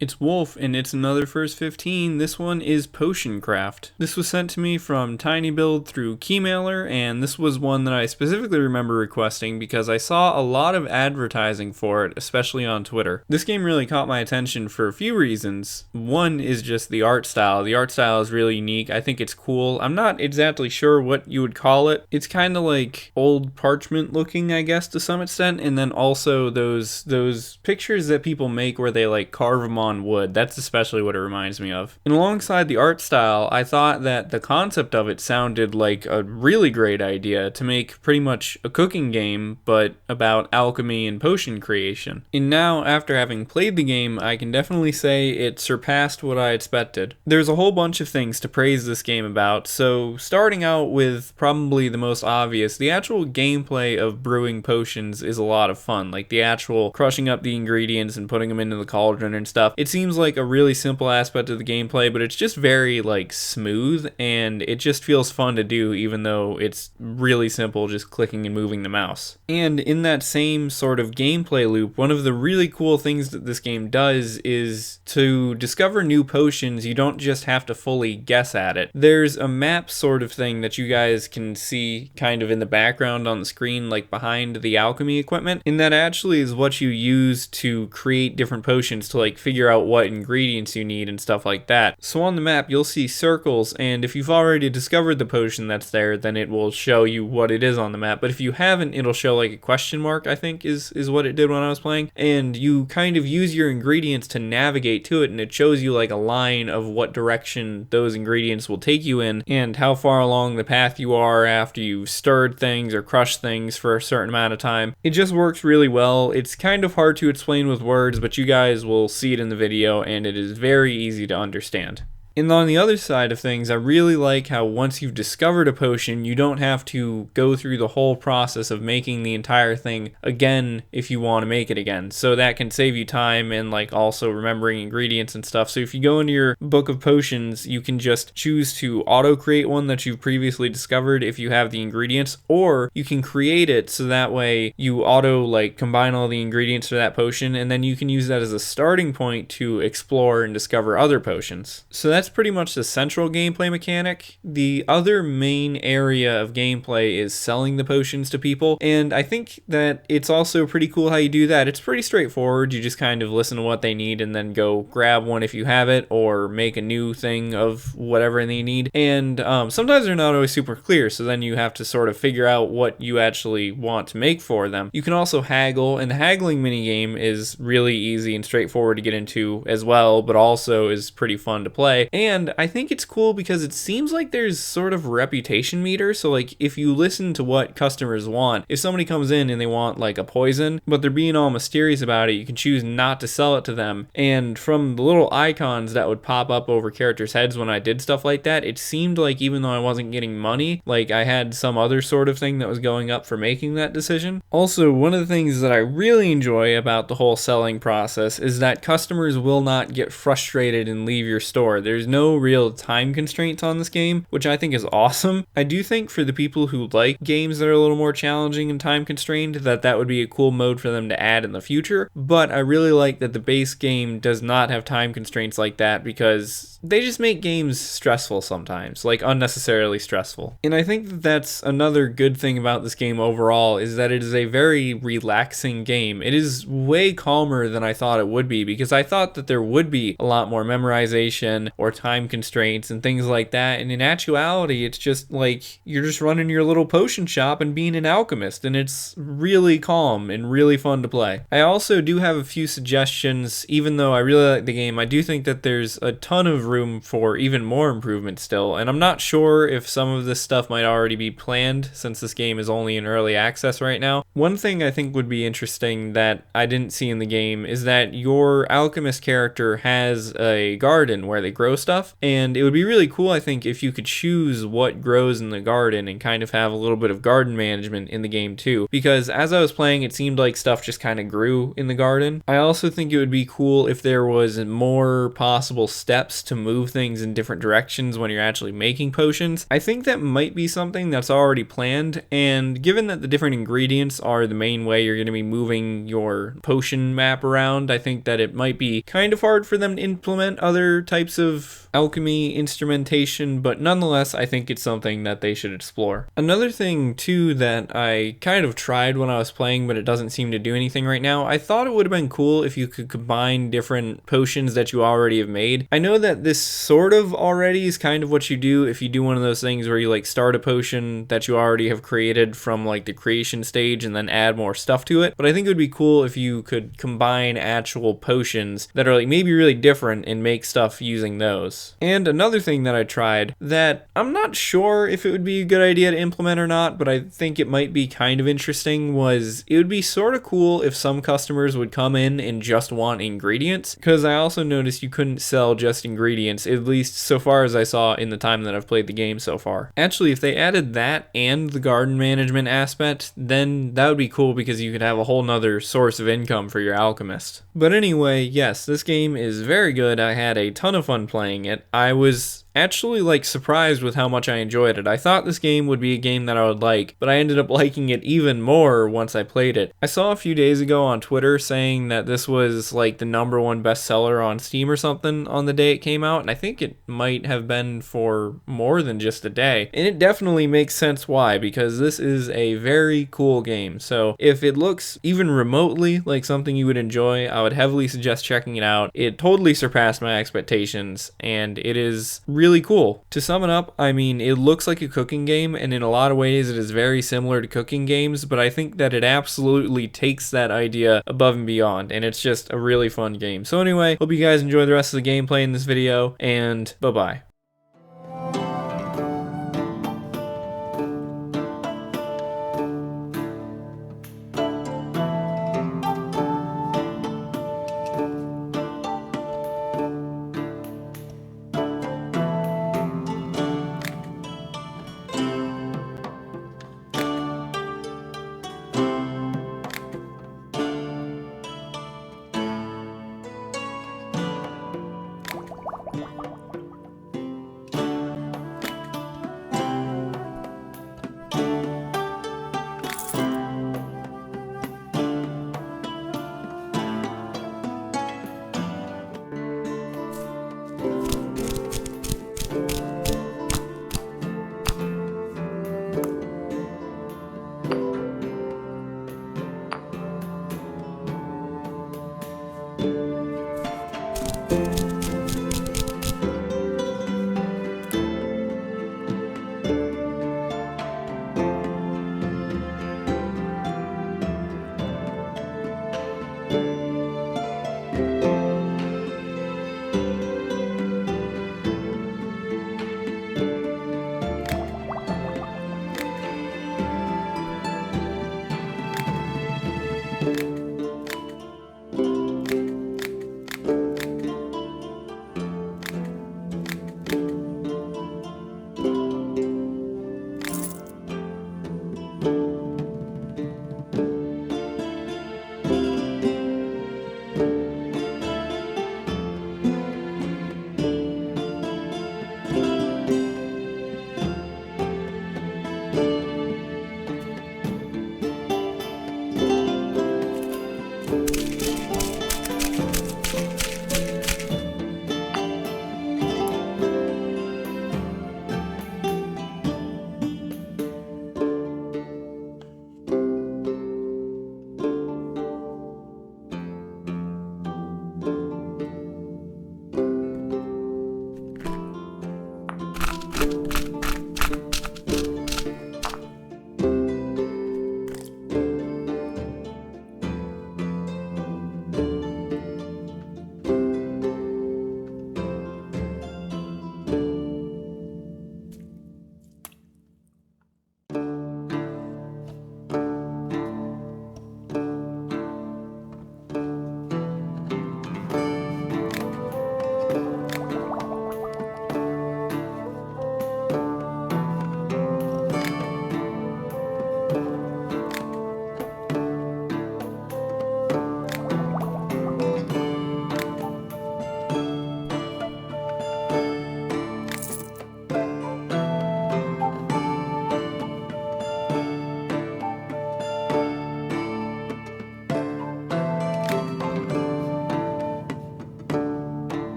It's Wulf, and it's another First 15. This one is Potion Craft. This was sent to me from tinyBuild through Keymailer, and this was one that I specifically remember requesting because I saw a lot of advertising for it, especially on Twitter. This game really caught my attention for a few reasons. One is just the art style. The art style is really unique. I think it's cool. I'm not exactly sure what you would call it. It's kind of like old parchment looking, I guess, to some extent, and then also those pictures that people make where they like carve them on wood. That's especially what it reminds me of. And alongside the art style, I thought that the concept of it sounded like a really great idea to make pretty much a cooking game, but about alchemy and potion creation. And now, after having played the game, I can definitely say it surpassed what I expected. There's a whole bunch of things to praise this game about, so starting out with probably the most obvious, the actual gameplay of brewing potions is a lot of fun. Like the actual crushing up the ingredients and putting them into the cauldron and stuff. It seems like a really simple aspect of the gameplay, but it's just very like smooth, and it just feels fun to do even though it's really simple, just clicking and moving the mouse. And in that same sort of gameplay loop, one of the really cool things that this game does is to discover new potions, you don't just have to fully guess at it. There's a map sort of thing that you guys can see kind of in the background on the screen, like behind the alchemy equipment, and that actually is what you use to create different potions, to like figure out what ingredients you need and stuff like that. So on the map you'll see circles, and if you've already discovered the potion that's there, then it will show you what it is on the map. But if you haven't, it'll show like a question mark, I think is what it did when I was playing, and you kind of use your ingredients to navigate to it, and it shows you like a line of what direction those ingredients will take you in and how far along the path you are after you've stirred things or crushed things for a certain amount of time. It just works really well. It's kind of hard to explain with words, but you guys will see it in the video, and it is very easy to understand. And on the other side of things, I really like how once you've discovered a potion, you don't have to go through the whole process of making the entire thing again if you want to make it again. So that can save you time and like also remembering ingredients and stuff. So if you go into your book of potions, you can just choose to auto create one that you've previously discovered if you have the ingredients, or you can create it so that way you auto like combine all the ingredients for that potion, and then you can use that as a starting point to explore and discover other potions. So that's pretty much the central gameplay mechanic. The other main area of gameplay is selling the potions to people, and I think that it's also pretty cool how you do that. It's pretty straightforward. You just kind of listen to what they need and then go grab one if you have it, or make a new thing of whatever they need. And sometimes they're not always super clear, so then you have to sort of figure out what you actually want to make for them. You can also haggle, and the haggling minigame is really easy and straightforward to get into as well, but also is pretty fun to play. And I think it's cool because it seems like there's sort of a reputation meter. So like if you listen to what customers want, if somebody comes in and they want like a poison, but they're being all mysterious about it, you can choose not to sell it to them. And from the little icons that would pop up over characters' heads when I did stuff like that, it seemed like even though I wasn't getting money, like I had some other sort of thing that was going up for making that decision. Also, one of the things that I really enjoy about the whole selling process is that customers will not get frustrated and leave your store. There's no real time constraints on this game, which I think is awesome. I do think for the people who like games that are a little more challenging and time constrained, that would be a cool mode for them to add in the future, but I really like that the base game does not have time constraints like that, because they just make games stressful sometimes, like unnecessarily stressful. And I think that that's another good thing about this game overall, is that it is a very relaxing game. It is way calmer than I thought it would be, because I thought that there would be a lot more memorization or time constraints and things like that, and in actuality it's just like you're just running your little potion shop and being an alchemist, and it's really calm and really fun to play. I also do have a few suggestions. Even though I really like the game, I do think that there's a ton of room for even more improvement still, and I'm not sure if some of this stuff might already be planned since this game is only in early access right now. One thing I think would be interesting that I didn't see in the game is that your alchemist character has a garden where they grow stuff, and it would be really cool, I think, if you could choose what grows in the garden and kind of have a little bit of garden management in the game too, because as I was playing it seemed like stuff just kind of grew in the garden. I also think it would be cool if there was more possible steps to move things in different directions when you're actually making potions. I think that might be something that's already planned, and given that the different ingredients are the main way you're going to be moving your potion map around, I think that it might be kind of hard for them to implement other types of alchemy instrumentation, but nonetheless, I think it's something that they should explore. Another thing too that I kind of tried when I was playing, but it doesn't seem to do anything right now, I thought it would have been cool if you could combine different potions that you already have made. I know that this sort of already is kind of what you do if you do one of those things where you like start a potion that you already have created from like the creation stage and then add more stuff to it, but I think it would be cool if you could combine actual potions that are like maybe really different and make stuff using those. And another thing that I tried that I'm not sure if it would be a good idea to implement or not, but I think it might be kind of interesting, was it would be sort of cool if some customers would come in and just want ingredients, because I also noticed you couldn't sell just ingredients, at least so far as I saw in the time that I've played the game so far. Actually, if they added that and the garden management aspect, then that would be cool because you could have a whole nother source of income for your alchemist. But anyway, yes, this game is very good. I had a ton of fun playing it. I was actually like surprised with how much I enjoyed it. I thought this game would be a game that I would like, but I ended up liking it even more once I played it. I saw a few days ago on Twitter saying that this was like the #1 bestseller on Steam or something on the day it came out, and I think it might have been for more than just a day. And it definitely makes sense why, because this is a very cool game. So if it looks even remotely like something you would enjoy, I would heavily suggest checking it out. It totally surpassed my expectations, and it is really cool. To sum it up, I mean, it looks like a cooking game, and in a lot of ways it is very similar to cooking games, but I think that it absolutely takes that idea above and beyond, and it's just a really fun game. So anyway, hope you guys enjoy the rest of the gameplay in this video, and bye-bye.